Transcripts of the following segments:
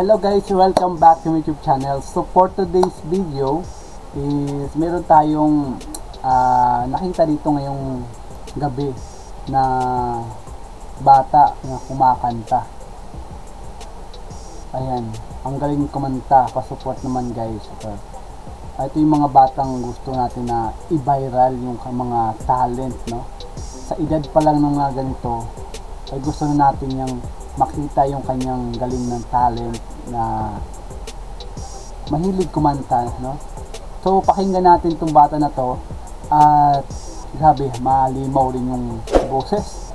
Hello guys, welcome back to my YouTube channel. So for today's video is meron tayong nakita dito ngayong gabi na bata na kumakanta. Ayan, ang galing kumanta, pa-support naman guys. Ito yung mga batang gusto natin na i-viral yung mga talent, no? Sa edad pa lang ng mga ganito ay gusto na natin yung makita yung kanyang galing ng talent na mahilig kumanta, no? So pakinggan natin tong bata na to at grabe, malimaw rin yung boses.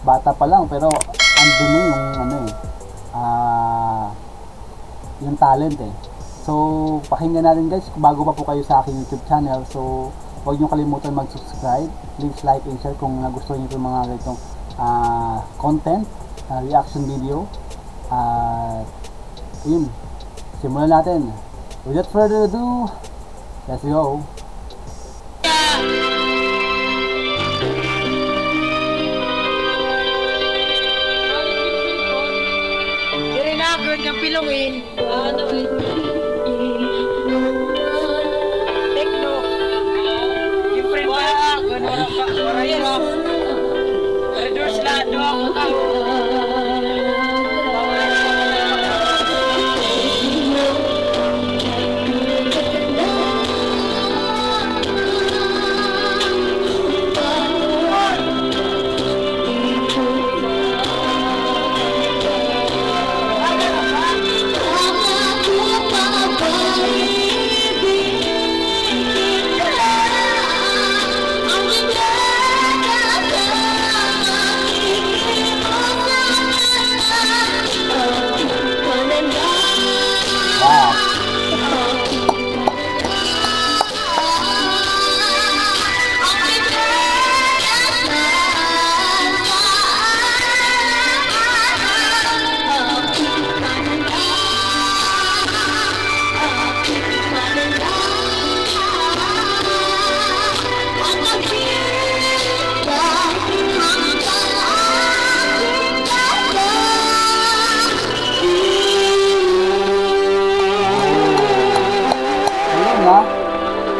Bata pa lang pero andun na yung yung talent eh. So pakinggan natin guys, bago pa po kayo sa aking YouTube channel, so huwag niyo kalimutan mag-subscribe, please like and share kung nagustuhan niyo itong mga ganitong content, reaction video. Yun, simulan natin. Without further ado, let's go. Irinagod ng pilungin. Tekno. Different ba? Ganun pa. Marayero. Reduce lahat doon.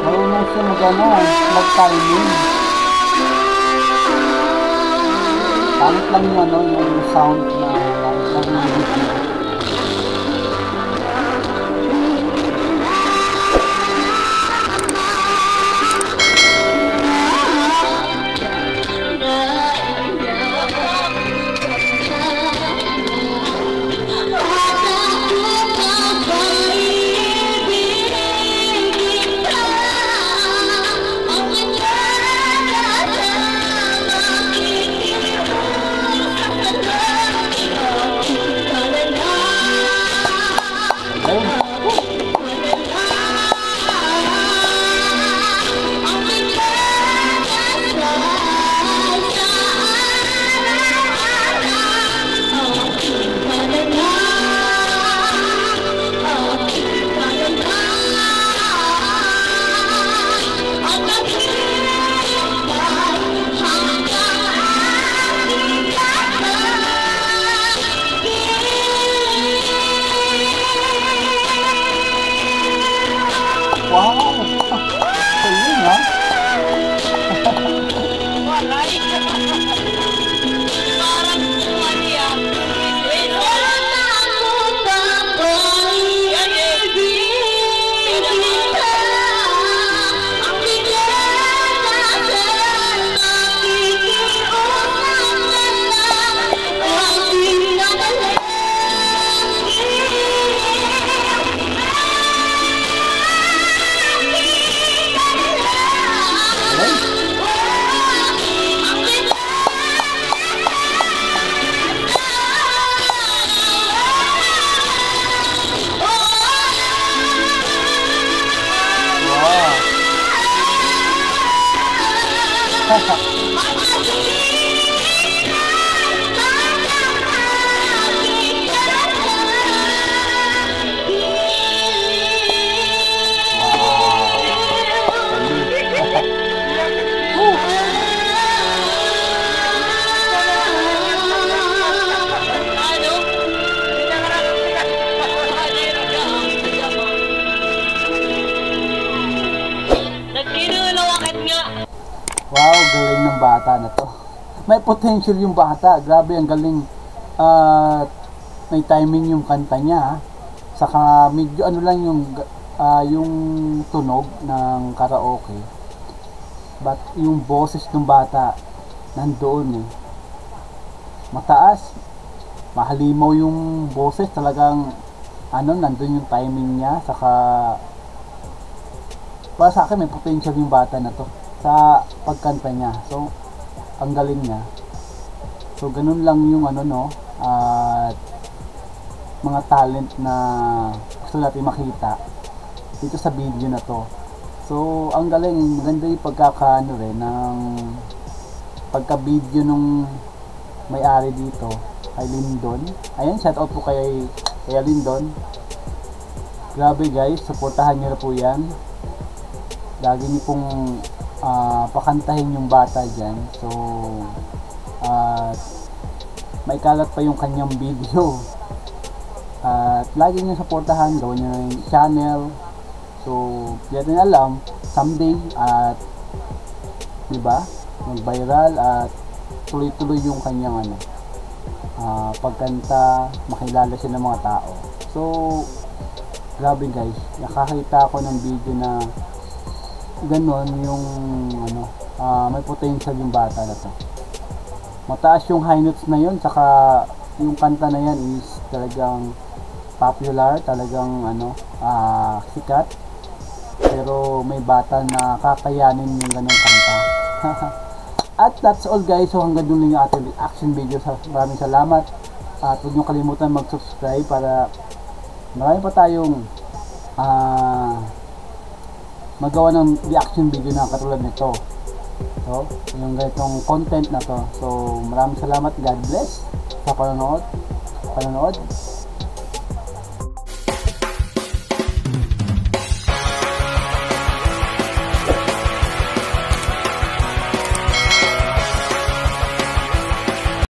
Marunong siya mag-timing. Pangit lang yung sound na narinig niya. Wow! Galing ha? Parang kumali ah. Wow, galing ng bata na to. May potential yung bata. Grabe, ang galing. At may timing yung kanta niya. Saka medyo ano lang yung tunog ng karaoke. But yung boses ng bata nandoon eh. Mataas. Mahalimaw yung boses. Talagang nandun yung timing niya. Saka para sa akin may potential yung bata na to sa pagkanta niya. So ang galing niya. So ganun lang yung at mga talent na gusto natin makita dito sa video na to. So ang galing, maganda yung pagkakaano rin ng pagka-video nung may-ari dito kay Lindon. Ayan, shout out po kay Lindon. Grabe guys, supportahan niyo na po yan. Lagi niyo pong pakantahin yung bata dyan. So maikalat pa yung kanyang video. At lagi niyo supportahan, gawin niyo yung channel. So hindi natin alam someday at diba, mag-viral at tuloy-tuloy yung kanyang pagkanta, makilala siya ng mga tao. So grabe guys, nakakita ako ng video na ganon yung may potential yung bata na to. Mataas yung high notes na yun, saka yung kanta na yan is talagang popular, talagang sikat. Pero may bata na kakayanin yung ganong kanta. At that's all guys. So hanggang doon lang yung ating reaction video. Maraming salamat. At huwag nyo kalimutan mag-subscribe para marami pa tayong magawa ng reaction video na katulad nito. So, yung ganitong content na to. So, maraming salamat. God bless sa panonood.